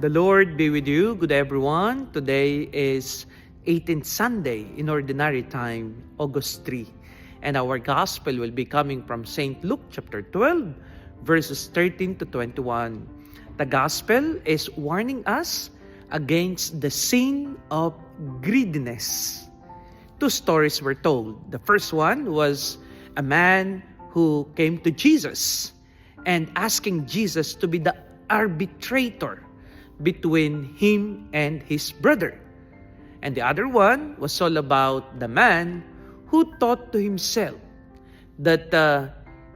The Lord be with you. Good everyone. Today is 18th Sunday in Ordinary Time, August 3. And our Gospel will be coming from St. Luke chapter 12, verses 13 to 21. The Gospel is warning us against the sin of greediness. Two stories were told. The first one was a man who came to Jesus and asking Jesus to be the arbitrator between him and his brother. And the other one was all about the man who thought to himself that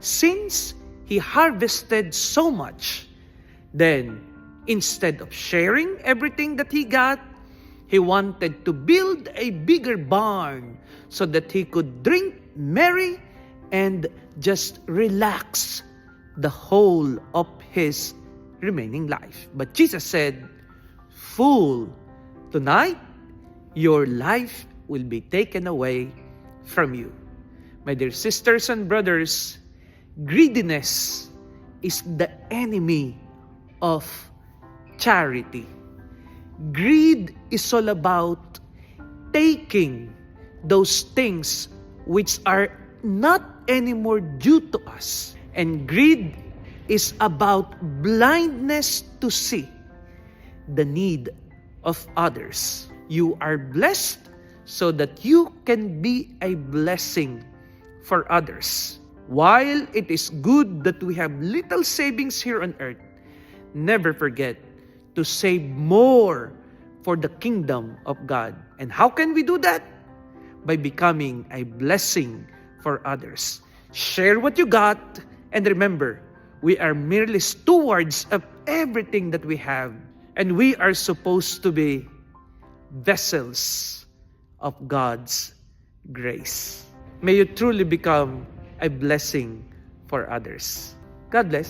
since he harvested so much, then instead of sharing everything that he got, he wanted to build a bigger barn so that he could drink merry and just relax the whole of his remaining life. But Jesus said, "Fool, tonight your life will be taken away from you." My dear sisters and brothers, greediness is the enemy of charity. Greed is all about taking those things which are not anymore due to us. And greed is about blindness to see the need of others. You are blessed so that you can be a blessing for others. While it is good that we have little savings here on earth, never forget to save more for the kingdom of God. And how can we do that? By becoming a blessing for others. Share what you got, and remember, we are merely stewards of everything that we have, and we are supposed to be vessels of God's grace. May you truly become a blessing for others. God bless.